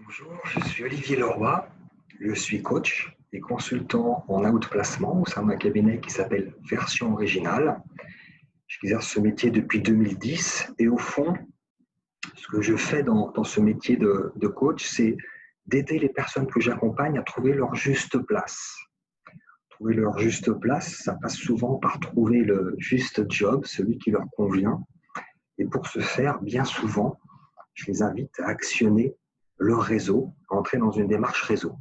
Bonjour, je suis Olivier Leroy, je suis coach et consultant en outplacement au sein d'un cabinet qui s'appelle Version Originale. J'exerce ce métier depuis 2010 et au fond, ce que je fais dans ce métier de coach, c'est d'aider les personnes que j'accompagne à trouver leur juste place. Trouver leur juste place, ça passe souvent par trouver le juste job, celui qui leur convient. Et pour ce faire, bien souvent, je les invite à actionner leur réseau, à entrer dans une démarche réseau.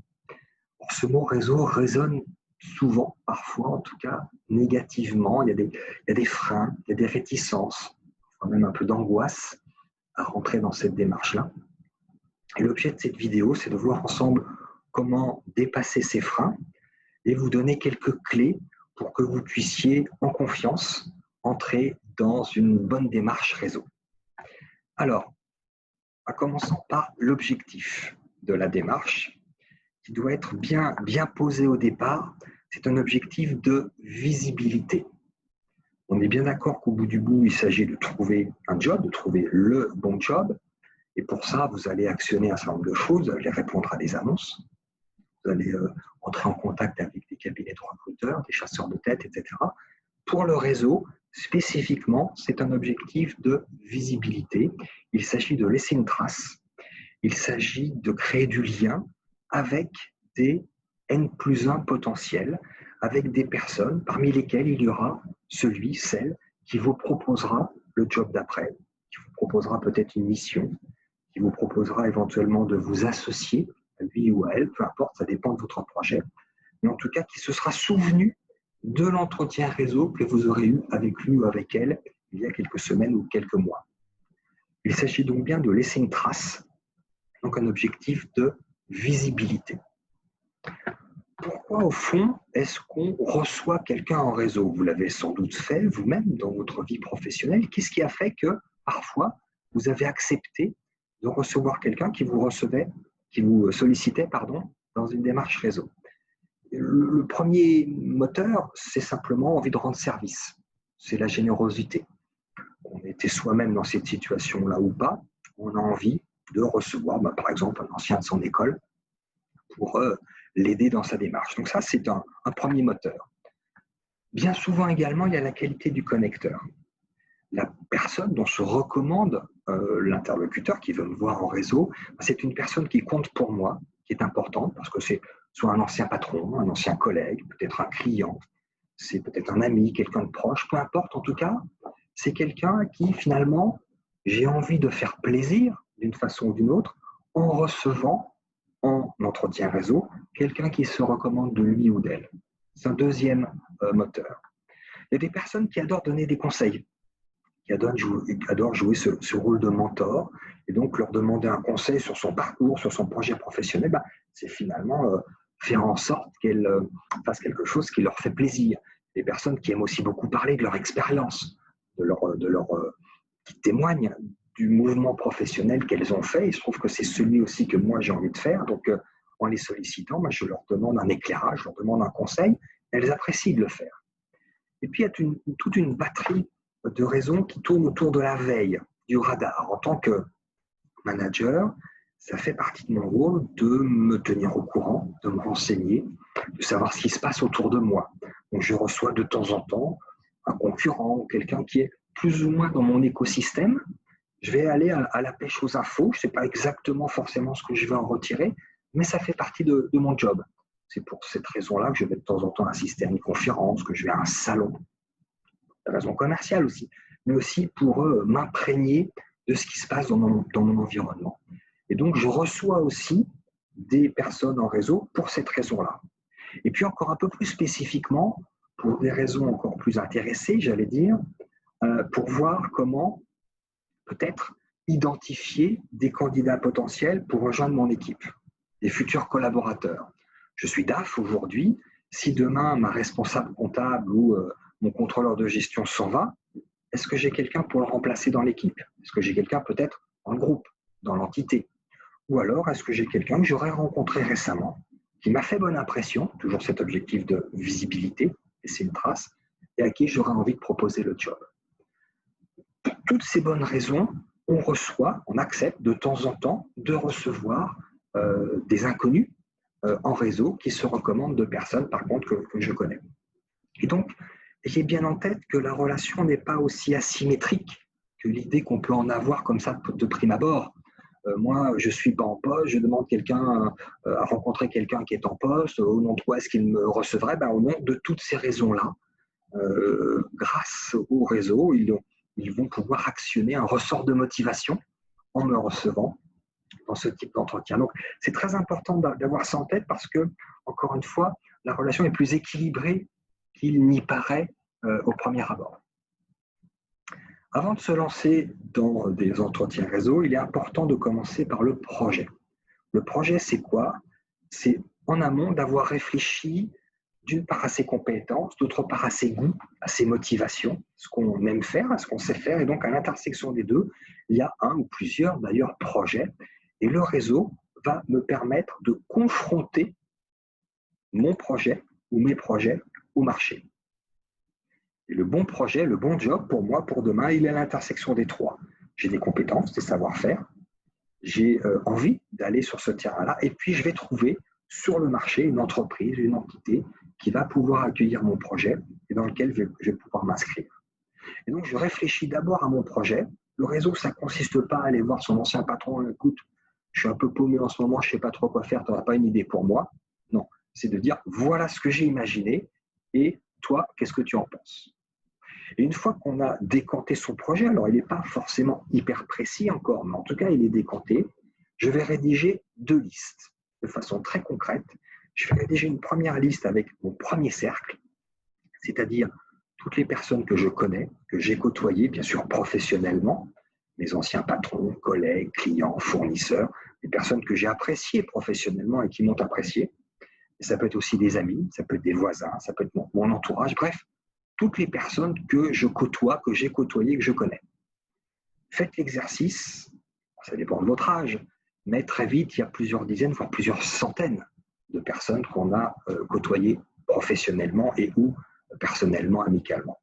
Or, ce mot réseau résonne souvent, parfois en tout cas, négativement. Il y a des freins, il y a des réticences, même un peu d'angoisse à rentrer dans cette démarche-là. Et l'objet de cette vidéo, c'est de voir ensemble comment dépasser ces freins et vous donner quelques clés pour que vous puissiez, en confiance, entrer dans une bonne démarche réseau. Alors, en commençant par l'objectif de la démarche, qui doit être bien posé au départ, c'est un objectif de visibilité. On est bien d'accord qu'au bout du bout, il s'agit de trouver un job, de trouver le bon job. Et pour ça, vous allez actionner un certain nombre de choses, vous allez répondre à des annonces, vous allez entrer en contact avec des cabinets de recruteurs, des chasseurs de tête, etc. Pour le réseau, spécifiquement, c'est un objectif de visibilité. Il s'agit de laisser une trace. Il s'agit de créer du lien avec des N+1 potentiels, avec des personnes parmi lesquelles il y aura celui, celle qui vous proposera le job d'après, qui vous proposera peut-être une mission, qui vous proposera éventuellement de vous associer à lui ou à elle, peu importe, ça dépend de votre projet, mais en tout cas qui se sera souvenu de l'entretien réseau que vous aurez eu avec lui ou avec elle il y a quelques semaines ou quelques mois. Il s'agit donc bien de laisser une trace, donc un objectif de visibilité. Pourquoi, au fond, est-ce qu'on reçoit quelqu'un en réseau? Vous l'avez sans doute fait vous-même dans votre vie professionnelle. Qu'est-ce qui a fait que, parfois, vous avez accepté de recevoir quelqu'un qui vous sollicitait, dans une démarche réseau? Le premier moteur, c'est simplement envie de rendre service. C'est la générosité. On était soi-même dans cette situation-là ou pas, on a envie de recevoir, par exemple, un ancien de son école pour l'aider dans sa démarche. Donc ça, c'est un premier moteur. Bien souvent également, il y a la qualité du connecteur. La personne dont se recommande l'interlocuteur qui veut me voir en réseau, c'est une personne qui compte pour moi, qui est importante, parce que c'est soit un ancien patron, un ancien collègue, peut-être un client, c'est peut-être un ami, quelqu'un de proche, peu importe, en tout cas, c'est quelqu'un à qui finalement j'ai envie de faire plaisir d'une façon ou d'une autre en recevant en entretien réseau quelqu'un qui se recommande de lui ou d'elle. C'est un deuxième moteur. Il y a des personnes qui adorent donner des conseils, qui adorent jouer ce rôle de mentor, et donc leur demander un conseil sur son parcours, sur son projet professionnel, c'est finalement faire en sorte qu'elles fassent quelque chose qui leur fait plaisir. Des personnes qui aiment aussi beaucoup parler de leur expérience, qui témoignent du mouvement professionnel qu'elles ont fait. Il se trouve que c'est celui aussi que moi j'ai envie de faire. Donc, en les sollicitant, je leur demande un éclairage, je leur demande un conseil. Elles apprécient de le faire. Et puis, il y a toute une batterie de raisons qui tournent autour de la veille, du radar. En tant que manager, ça fait partie de mon rôle de me tenir au courant, de me renseigner, de savoir ce qui se passe autour de moi. Donc, je reçois de temps en temps un concurrent ou quelqu'un qui est plus ou moins dans mon écosystème. Je vais aller à la pêche aux infos. Je ne sais pas exactement forcément ce que je vais en retirer, mais ça fait partie de mon job. C'est pour cette raison-là que je vais de temps en temps assister à une conférence, que je vais à un salon, de raison commerciale aussi, mais aussi pour m'imprégner de ce qui se passe dans mon environnement. Et donc, je reçois aussi des personnes en réseau pour cette raison-là. Et puis, encore un peu plus spécifiquement, pour des raisons encore plus intéressées, j'allais dire, pour voir comment peut-être identifier des candidats potentiels pour rejoindre mon équipe, des futurs collaborateurs. Je suis DAF aujourd'hui. Si demain, ma responsable comptable ou mon contrôleur de gestion s'en va, est-ce que j'ai quelqu'un pour le remplacer dans l'équipe? Est-ce que j'ai quelqu'un peut-être dans le groupe, dans l'entité? Ou alors, est-ce que j'ai quelqu'un que j'aurais rencontré récemment, qui m'a fait bonne impression, toujours cet objectif de visibilité, laisser une trace, et à qui j'aurais envie de proposer le job? Pour toutes ces bonnes raisons, on accepte de temps en temps de recevoir des inconnus en réseau qui se recommandent de personnes, par contre, que je connais. Et donc, j'ai bien en tête que la relation n'est pas aussi asymétrique que l'idée qu'on peut en avoir comme ça de prime abord. Moi, je ne suis pas en poste, je demande à rencontrer quelqu'un qui est en poste, au nom de quoi est-ce qu'il me recevrait? Au nom de toutes ces raisons-là, grâce au réseau, ils vont pouvoir actionner un ressort de motivation en me recevant dans ce type d'entretien. Donc, c'est très important d'avoir ça en tête parce que, encore une fois, la relation est plus équilibrée qu'il n'y paraît au premier abord. Avant de se lancer dans des entretiens réseau, il est important de commencer par le projet. Le projet, c'est quoi? C'est en amont d'avoir réfléchi d'une part à ses compétences, d'autre part à ses goûts, à ses motivations, ce qu'on aime faire, à ce qu'on sait faire. Et donc, à l'intersection des deux, il y a un ou plusieurs, d'ailleurs, projets. Et le réseau va me permettre de confronter mon projet ou mes projets au marché. Et le bon projet, le bon job, pour moi, pour demain, il est à l'intersection des trois. J'ai des compétences, des savoir-faire, j'ai envie d'aller sur ce terrain-là, et puis je vais trouver sur le marché une entreprise, une entité qui va pouvoir accueillir mon projet et dans lequel je vais pouvoir m'inscrire. Et donc, je réfléchis d'abord à mon projet. Le réseau, ça ne consiste pas à aller voir son ancien patron, écoute, je suis un peu paumé en ce moment, je ne sais pas trop quoi faire, tu n'auras pas une idée pour moi. Non, c'est de dire, voilà ce que j'ai imaginé, et toi, qu'est-ce que tu en penses? Et une fois qu'on a décanté son projet, alors il n'est pas forcément hyper précis encore, mais en tout cas, il est décanté, je vais rédiger 2 listes de façon très concrète. Je vais rédiger une première liste avec mon premier cercle, c'est-à-dire toutes les personnes que je connais, que j'ai côtoyées, bien sûr professionnellement, mes anciens patrons, collègues, clients, fournisseurs, des personnes que j'ai appréciées professionnellement et qui m'ont apprécié. Et ça peut être aussi des amis, ça peut être des voisins, ça peut être mon entourage, bref, toutes les personnes que je côtoie, que j'ai côtoyées, que je connais. Faites l'exercice, ça dépend de votre âge, mais très vite, il y a plusieurs dizaines, voire plusieurs centaines de personnes qu'on a côtoyées professionnellement et ou personnellement, amicalement.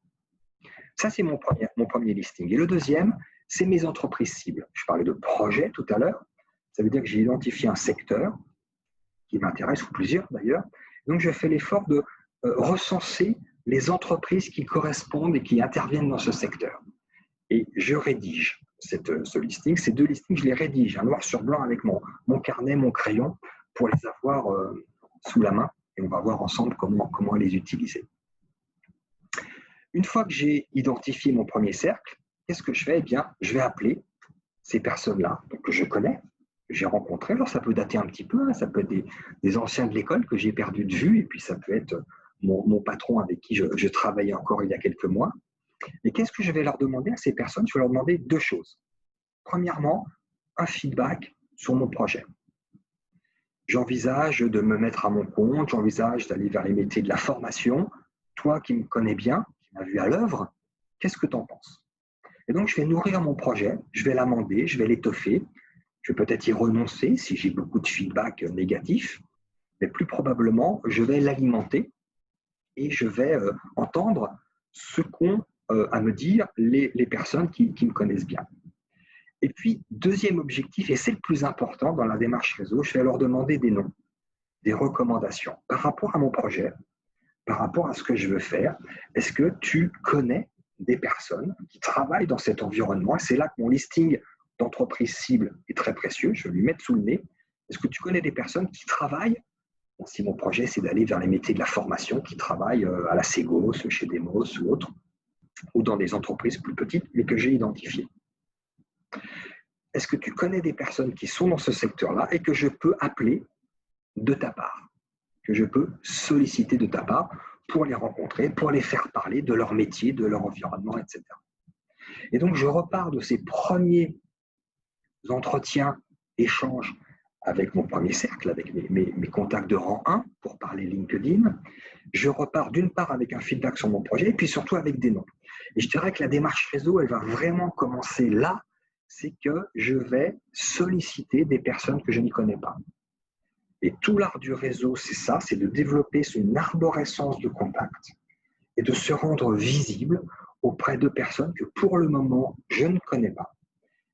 Ça, c'est mon premier listing. Et le deuxième, c'est mes entreprises cibles. Je parlais de projet tout à l'heure. Ça veut dire que j'ai identifié un secteur qui m'intéresse, ou plusieurs d'ailleurs. Donc, je fais l'effort de recenser les entreprises qui correspondent et qui interviennent dans ce secteur. Et je rédige ce listing. Ces 2 listings, je les rédige, noir sur blanc avec mon carnet, mon crayon, pour les avoir sous la main. Et on va voir ensemble comment les utiliser. Une fois que j'ai identifié mon premier cercle, qu'est-ce que je fais? Eh bien, je vais appeler ces personnes-là que je connais, que j'ai rencontrées. Alors, ça peut dater un petit peu, ça peut être des anciens de l'école que j'ai perdu de vue, et puis ça peut être mon patron avec qui je travaillais encore il y a quelques mois. Et qu'est-ce que je vais leur demander à ces personnes? Je vais leur demander 2 choses. Premièrement, un feedback sur mon projet. J'envisage de me mettre à mon compte, j'envisage d'aller vers les métiers de la formation. Toi qui me connais bien, qui m'as vu à l'œuvre, qu'est-ce que tu en penses? Et donc, je vais nourrir mon projet, je vais l'amender, je vais l'étoffer. Je vais peut-être y renoncer si j'ai beaucoup de feedback négatif, mais plus probablement, je vais l'alimenter et je vais entendre ce qu'ont à me dire les personnes qui me connaissent bien. Et puis, deuxième objectif, et c'est le plus important dans la démarche réseau, je vais leur demander des noms, des recommandations par rapport à mon projet, par rapport à ce que je veux faire. Est-ce que tu connais des personnes qui travaillent dans cet environnement? C'est là que mon listing d'entreprise cible est très précieux, je vais lui mettre sous le nez. Est-ce que tu connais des personnes qui travaillent? Si mon projet, c'est d'aller vers les métiers de la formation, qui travaillent à la Ségos, chez Demos ou autres, ou dans des entreprises plus petites, mais que j'ai identifiées. Est-ce que tu connais des personnes qui sont dans ce secteur-là et que je peux appeler de ta part, que je peux solliciter de ta part pour les rencontrer, pour les faire parler de leur métier, de leur environnement, etc. Et donc, je repars de ces premiers entretiens, échanges avec mon premier cercle, avec mes contacts de rang 1 pour parler LinkedIn. Je repars d'une part avec un feedback sur mon projet et puis surtout avec des noms. Et je dirais que la démarche réseau, elle va vraiment commencer là, c'est que je vais solliciter des personnes que je n'y connais pas. Et tout l'art du réseau, c'est ça, c'est de développer une arborescence de contacts et de se rendre visible auprès de personnes que pour le moment, je ne connais pas.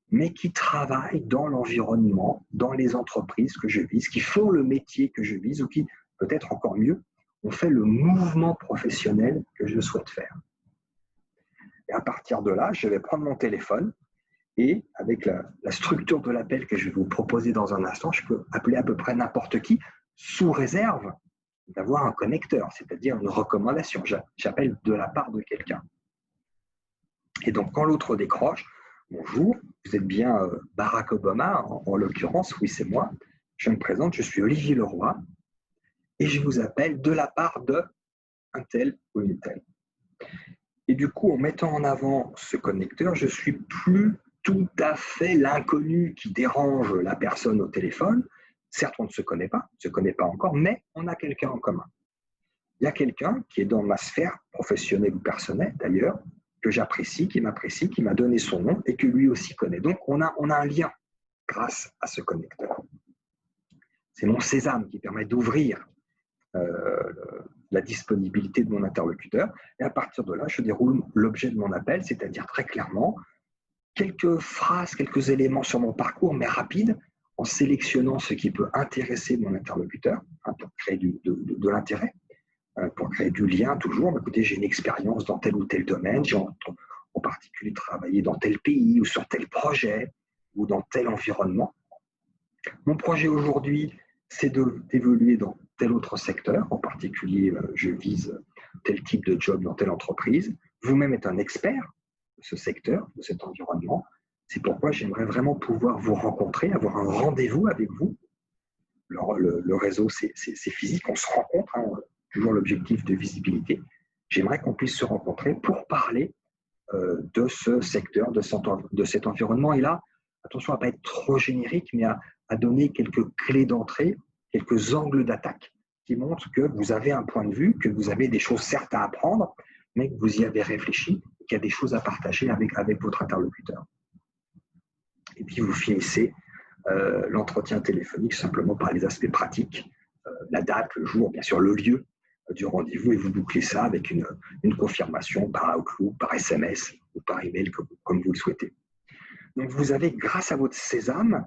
mais qui travaillent dans l'environnement, dans les entreprises que je vise, qui font le métier que je vise ou qui, peut-être encore mieux, ont fait le mouvement professionnel que je souhaite faire. Et à partir de là, je vais prendre mon téléphone et avec la structure de l'appel que je vais vous proposer dans un instant, je peux appeler à peu près n'importe qui, sous réserve d'avoir un connecteur, c'est-à-dire une recommandation. J'appelle de la part de quelqu'un. Et donc, quand l'autre décroche, bonjour, vous êtes bien Barack Obama, en l'occurrence, oui, c'est moi. Je me présente, je suis Olivier Leroy et je vous appelle de la part de un tel ou une telle. Et du coup, en mettant en avant ce connecteur, je ne suis plus tout à fait l'inconnu qui dérange la personne au téléphone. Certes, on ne se connaît pas encore, mais on a quelqu'un en commun. Il y a quelqu'un qui est dans ma sphère professionnelle ou personnelle, d'ailleurs, que j'apprécie, qui m'apprécie, qui m'a donné son nom et que lui aussi connaît. Donc, on a un lien grâce à ce connecteur. C'est mon sésame qui permet d'ouvrir la disponibilité de mon interlocuteur. Et à partir de là, je déroule l'objet de mon appel, c'est-à-dire très clairement quelques phrases, quelques éléments sur mon parcours, mais rapides, en sélectionnant ce qui peut intéresser mon interlocuteur, pour créer de l'intérêt, pour créer du lien toujours. Écoutez, j'ai une expérience dans tel ou tel domaine, j'ai en particulier travaillé dans tel pays ou sur tel projet ou dans tel environnement. Mon projet aujourd'hui, c'est d'évoluer dans tel autre secteur, en particulier, je vise tel type de job dans telle entreprise. Vous-même êtes un expert de ce secteur, de cet environnement. C'est pourquoi j'aimerais vraiment pouvoir vous rencontrer, avoir un rendez-vous avec vous. Le réseau, c'est physique, on se rencontre, hein, toujours l'objectif de visibilité. J'aimerais qu'on puisse se rencontrer pour parler de ce secteur, de cet environnement. Et là, attention à ne pas être trop générique, mais à donner quelques clés d'entrée, quelques angles d'attaque qui montrent que vous avez un point de vue, que vous avez des choses certes à apprendre, mais que vous y avez réfléchi, qu'il y a des choses à partager avec votre interlocuteur. Et puis vous finissez l'entretien téléphonique simplement par les aspects pratiques, la date, le jour, bien sûr le lieu du rendez-vous, et vous bouclez ça avec une confirmation par Outlook, par SMS ou par email, comme vous le souhaitez. Donc vous avez, grâce à votre sésame,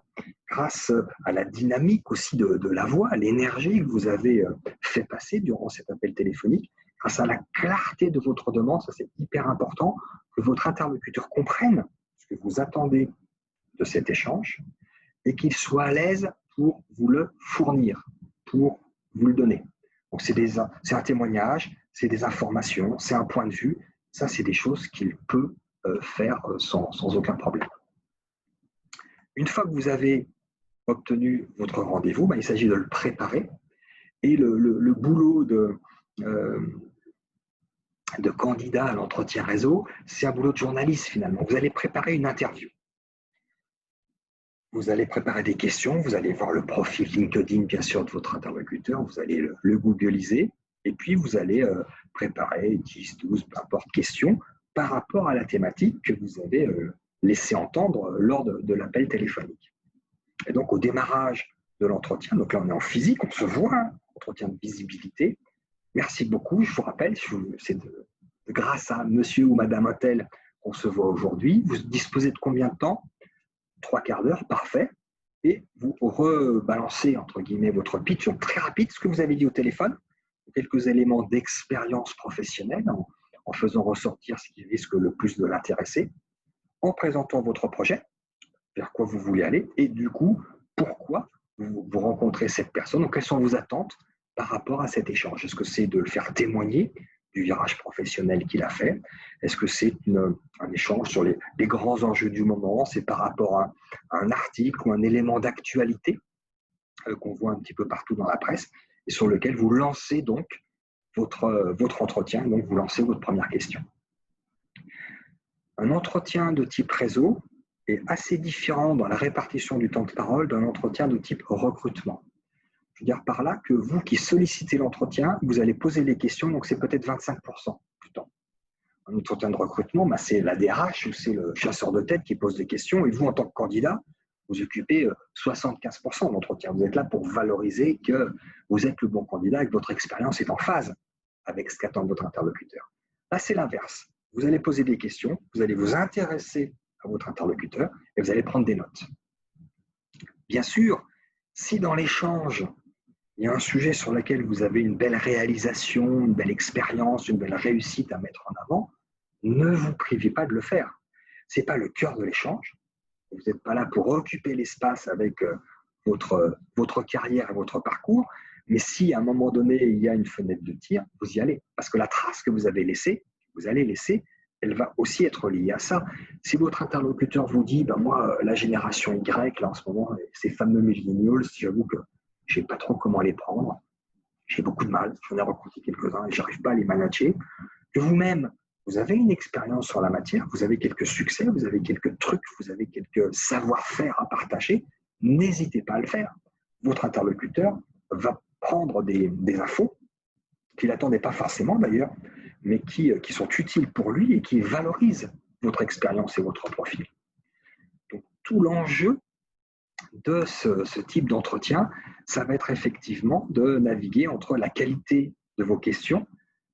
grâce à la dynamique aussi de la voix, à l'énergie que vous avez fait passer durant cet appel téléphonique, grâce à la clarté de votre demande, ça c'est hyper important, que votre interlocuteur comprenne ce que vous attendez de cet échange et qu'il soit à l'aise pour vous le fournir, pour vous le donner. Donc c'est un témoignage, c'est des informations, c'est un point de vue, ça c'est des choses qu'il peut faire sans aucun problème. Une fois que vous avez obtenu votre rendez-vous, il s'agit de le préparer. Et le boulot de candidat à l'entretien réseau, c'est un boulot de journaliste finalement. Vous allez préparer une interview. Vous allez préparer des questions, vous allez voir le profil LinkedIn bien sûr de votre interlocuteur, vous allez le googliser et puis vous allez préparer 10, 12, peu importe questions par rapport à la thématique que vous avez laissé entendre lors de l'appel téléphonique. Et donc au démarrage de l'entretien, donc là on est en physique, on se voit, hein, entretien de visibilité. Merci beaucoup, je vous rappelle, c'est grâce à monsieur ou madame un tel qu'on se voit aujourd'hui. Vous disposez de combien de temps? 3 quarts d'heure, parfait. Et vous rebalancez, entre guillemets, votre pitch, donc très rapide, ce que vous avez dit au téléphone, quelques éléments d'expérience professionnelle, en faisant ressortir ce qui risque le plus de l'intéresser, en présentant votre projet, vers quoi vous voulez aller, et du coup, pourquoi vous rencontrez cette personne, donc quelles sont vos attentes par rapport à cet échange. Est-ce que c'est de le faire témoigner du virage professionnel qu'il a fait? Est-ce que c'est un échange sur les grands enjeux du moment? C'est par rapport à un article ou un élément d'actualité qu'on voit un petit peu partout dans la presse et sur lequel vous lancez donc votre entretien, donc vous lancez votre première question. Un entretien de type réseau est assez différent dans la répartition du temps de parole d'un entretien de type recrutement. Je veux dire par là que vous qui sollicitez l'entretien, vous allez poser les questions, donc c'est peut-être 25% du temps. Un entretien de recrutement, c'est la DRH ou c'est le chasseur de tête qui pose des questions, et vous, en tant que candidat, vous occupez 75% de l'entretien. Vous êtes là pour valoriser que vous êtes le bon candidat et que votre expérience est en phase avec ce qu'attend votre interlocuteur. Là, c'est l'inverse. Vous allez poser des questions, vous allez vous intéresser à votre interlocuteur et vous allez prendre des notes. Bien sûr, si dans l'échange, il y a un sujet sur lequel vous avez une belle réalisation, une belle expérience, une belle réussite à mettre en avant, ne vous privez pas de le faire. Ce n'est pas le cœur de l'échange. Vous n'êtes pas là pour occuper l'espace avec votre carrière et votre parcours, mais si à un moment donné, il y a une fenêtre de tir, vous y allez. Parce que la trace que vous avez laissée, vous allez laisser, elle va aussi être liée à ça. Si votre interlocuteur vous dit, moi, la génération Y, là en ce moment, ces fameux millennials, j'avoue que je ne sais pas trop comment les prendre. J'ai beaucoup de mal, j'en ai rencontré quelques-uns et je n'arrive pas à les manager. Que vous-même, vous avez une expérience sur la matière, vous avez quelques succès, vous avez quelques trucs, vous avez quelques savoir-faire à partager, n'hésitez pas à le faire. Votre interlocuteur va prendre des infos qu'il n'attendait pas forcément d'ailleurs, mais qui sont utiles pour lui et qui valorisent votre expérience et votre profil. Donc, tout l'enjeu de ce type d'entretien, ça va être effectivement de naviguer entre la qualité de vos questions,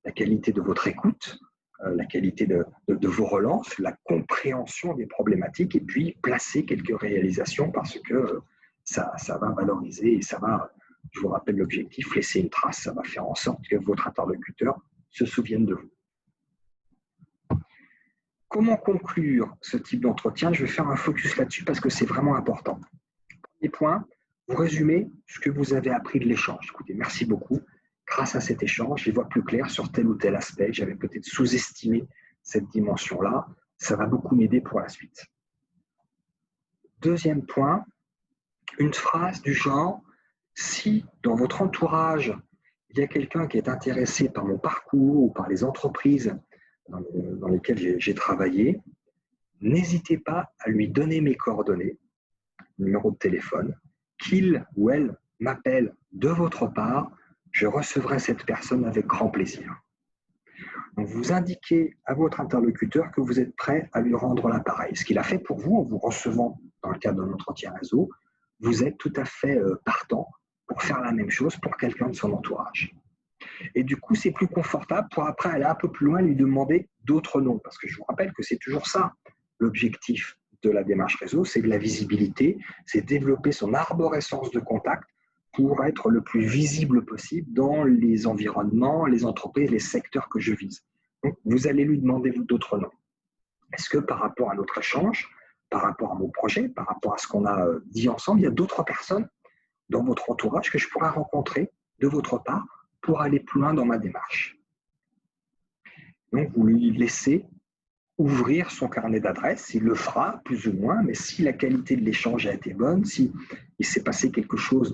la qualité de votre écoute, la qualité de vos relances, la compréhension des problématiques et puis placer quelques réalisations parce que ça va valoriser et ça va, je vous rappelle l'objectif, laisser une trace, ça va faire en sorte que votre interlocuteur se souvienne de vous. Comment conclure ce type d'entretien? Je vais faire un focus là-dessus parce que c'est vraiment important. Premier point, vous résumez ce que vous avez appris de l'échange. Écoutez, merci beaucoup. Grâce à cet échange, j'y vois plus clair sur tel ou tel aspect. J'avais peut-être sous-estimé cette dimension-là. Ça va beaucoup m'aider pour la suite. Deuxième point, une phrase du genre « Si dans votre entourage, il y a quelqu'un qui est intéressé par mon parcours ou par les entreprises dans lesquelles j'ai travaillé, n'hésitez pas à lui donner mes coordonnées, numéro de téléphone, qu'il ou elle m'appelle de votre part, je recevrai cette personne avec grand plaisir. » Donc vous indiquez à votre interlocuteur que vous êtes prêt à lui rendre l'appareil. Ce qu'il a fait pour vous en vous recevant dans le cadre d'un entretien réseau, vous êtes tout à fait partant pour faire la même chose pour quelqu'un de son entourage. Et du coup, c'est plus confortable pour après aller un peu plus loin et lui demander d'autres noms. Parce que je vous rappelle que c'est toujours ça, l'objectif de la démarche réseau, c'est de la visibilité, c'est développer son arborescence de contact pour être le plus visible possible dans les environnements, les entreprises, les secteurs que je vise. Donc, vous allez lui demander d'autres noms. Est-ce que par rapport à notre échange, par rapport à mon projet, par rapport à ce qu'on a dit ensemble, il y a d'autres personnes dans votre entourage que je pourrais rencontrer de votre part pour aller plus loin dans ma démarche? Donc, vous lui laissez ouvrir son carnet d'adresses, il le fera plus ou moins, mais si la qualité de l'échange a été bonne, si il s'est passé quelque chose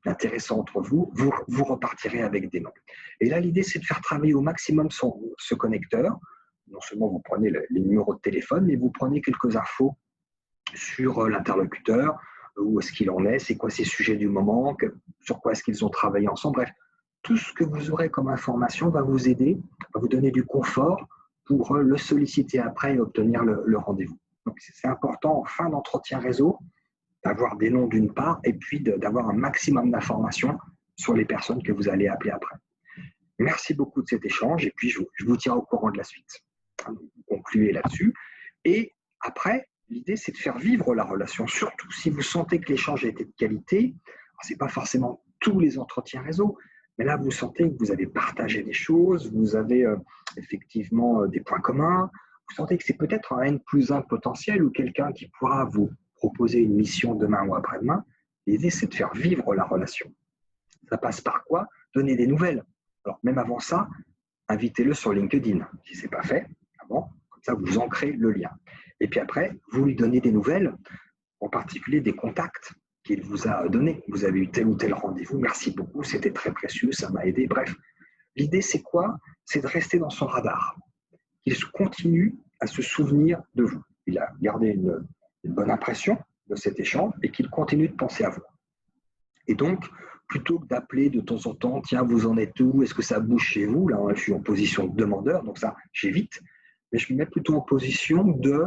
d'intéressant entre vous, vous repartirez avec des noms. Et là, l'idée, c'est de faire travailler au maximum ce connecteur. Non seulement vous prenez les numéros de téléphone, mais vous prenez quelques infos sur l'interlocuteur, où est-ce qu'il en est, c'est quoi ses sujets du moment, sur quoi est-ce qu'ils ont travaillé ensemble. Bref, tout ce que vous aurez comme information va vous aider, va vous donner du confort pour le solliciter après et obtenir le rendez-vous. Donc, c'est important en fin d'entretien réseau d'avoir des noms d'une part et puis d'avoir un maximum d'informations sur les personnes que vous allez appeler après. Merci beaucoup de cet échange et puis je vous tiens au courant de la suite. Vous concluez là-dessus. Et après, l'idée, c'est de faire vivre la relation, surtout si vous sentez que l'échange a été de qualité. Ce n'est pas forcément tous les entretiens réseau, mais là, vous sentez que vous avez partagé des choses, vous avez effectivement des points communs, vous sentez que c'est peut-être un N+1 potentiel ou quelqu'un qui pourra vous proposer une mission demain ou après-demain. L'idée, c'est de faire vivre la relation. Ça passe par quoi? Donner des nouvelles. Alors, même avant ça, invitez-le sur LinkedIn, si ce n'est pas fait. Bon, comme ça, vous ancrez le lien. Et puis après, vous lui donnez des nouvelles, en particulier des contacts qu'il vous a donné. Vous avez eu tel ou tel rendez-vous, merci beaucoup, c'était très précieux, ça m'a aidé. Bref, l'idée c'est quoi? C'est de rester dans son radar. Qu'il continue à se souvenir de vous. Il a gardé une bonne impression de cet échange et qu'il continue de penser à vous. Et donc, plutôt que d'appeler de temps en temps, tiens, vous en êtes où? Est-ce que ça bouge chez vous? Là, je suis en position de demandeur, donc ça, j'évite. Mais je me mets plutôt en position de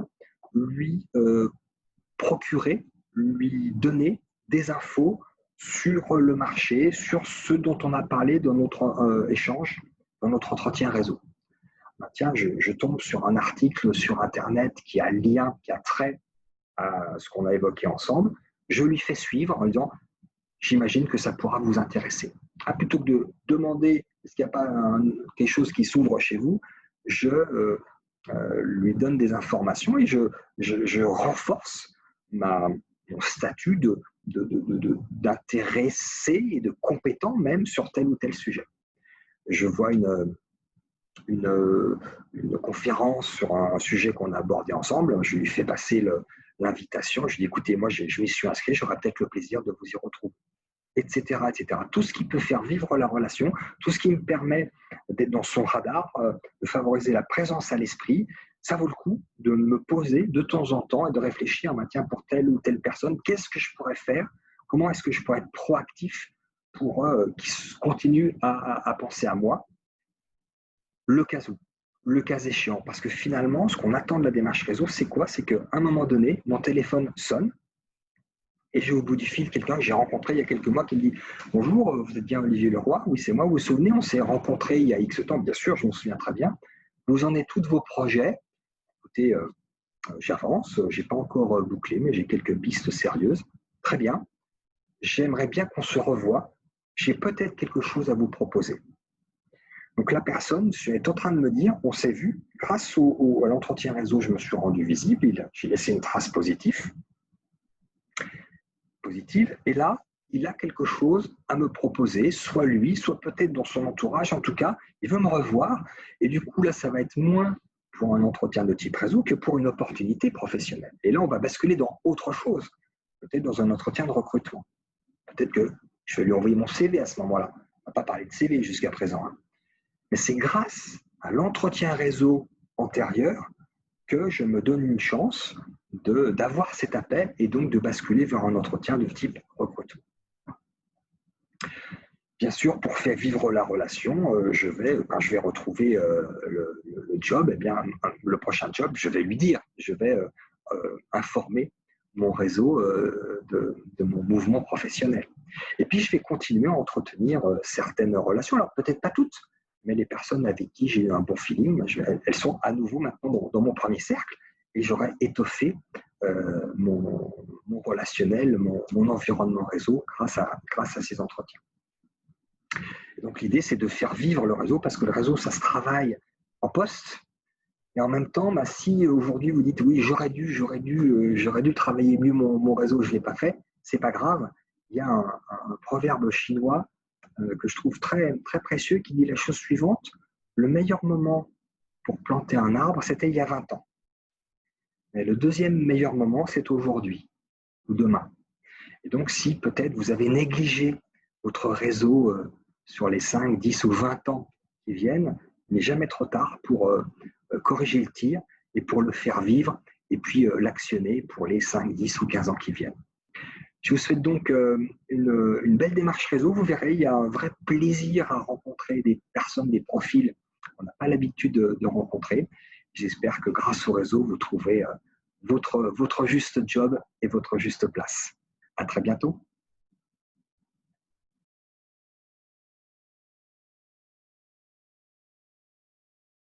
lui procurer, lui donner des infos sur le marché, sur ce dont on a parlé dans notre échange, dans notre entretien réseau. ben, tiens, je tombe sur un article sur Internet qui a lien, qui a trait à ce qu'on a évoqué ensemble. Je lui fais suivre en disant, j'imagine que ça pourra vous intéresser. Plutôt que de demander, est-ce qu'il n'y a pas quelque chose qui s'ouvre chez vous, je lui donne des informations et je renforce mon statut d'intéressé et de compétent même sur tel ou tel sujet. Je vois une conférence sur un sujet qu'on a abordé ensemble, je lui fais passer l'invitation, je lui dis écoutez, moi je m'y suis inscrit, j'aurai peut-être le plaisir de vous y retrouver, etc., etc. Tout ce qui peut faire vivre la relation, tout ce qui me permet d'être dans son radar, de favoriser la présence à l'esprit, ça vaut le coup de me poser de temps en temps et de réfléchir, bah, tiens, pour telle ou telle personne, qu'est-ce que je pourrais faire? Comment est-ce que je pourrais être proactif pour qu'ils continuent à penser à moi? Le cas où, le cas échéant. Parce que finalement, ce qu'on attend de la démarche réseau, c'est quoi? C'est qu'à un moment donné, mon téléphone sonne et j'ai au bout du fil quelqu'un que j'ai rencontré il y a quelques mois qui me dit « Bonjour, vous êtes bien Olivier Leroy? Oui, c'est moi. Vous vous souvenez, on s'est rencontrés il y a X temps. Bien sûr, je me souviens très bien. Vous en êtes tous de vos projets? Écoutez, j'avance. Je n'ai pas encore bouclé, mais j'ai quelques pistes sérieuses. Très bien. J'aimerais bien qu'on se revoie. J'ai peut-être quelque chose à vous proposer. » Donc la personne est en train de me dire, on s'est vu, grâce à l'entretien réseau, je me suis rendu visible, j'ai laissé une trace positive, et là, il a quelque chose à me proposer, soit lui, soit peut-être dans son entourage, en tout cas, il veut me revoir, et du coup là, ça va être moins pour un entretien de type réseau que pour une opportunité professionnelle. Et là, on va basculer dans autre chose, peut-être dans un entretien de recrutement. Peut-être que je vais lui envoyer mon CV à ce moment-là. On ne va pas parler de CV jusqu'à présent, hein. Mais c'est grâce à l'entretien réseau antérieur que je me donne une chance d'avoir cet appel et donc de basculer vers un entretien de type recrutement. Bien sûr, pour faire vivre la relation, quand je vais retrouver le job, eh bien, le prochain job, je vais lui dire, je vais informer mon réseau de mon mouvement professionnel. Et puis, je vais continuer à entretenir certaines relations. Alors, peut-être pas toutes, mais les personnes avec qui j'ai eu un bon feeling, elles sont à nouveau maintenant dans mon premier cercle et j'aurai étoffé mon relationnel, mon environnement réseau grâce à ces entretiens. Et donc l'idée, c'est de faire vivre le réseau parce que le réseau, ça se travaille en poste. Et en même temps, bah, si aujourd'hui vous dites oui, j'aurais dû travailler mieux mon réseau, je ne l'ai pas fait, c'est pas grave. Il y a un proverbe chinois que je trouve très, très précieux qui dit la chose suivante: le meilleur moment pour planter un arbre, c'était il y a 20 ans. Mais le deuxième meilleur moment, c'est aujourd'hui ou demain. Et donc, si peut-être vous avez négligé votre réseau sur les 5, 10 ou 20 ans qui viennent, il n'est jamais trop tard pour corriger le tir et pour le faire vivre et puis l'actionner pour les 5, 10 ou 15 ans qui viennent. Je vous souhaite donc une belle démarche réseau. Vous verrez, il y a un vrai plaisir à rencontrer des personnes, des profils qu'on n'a pas l'habitude de rencontrer. J'espère que grâce au réseau, vous trouverez votre juste job et votre juste place. À très bientôt.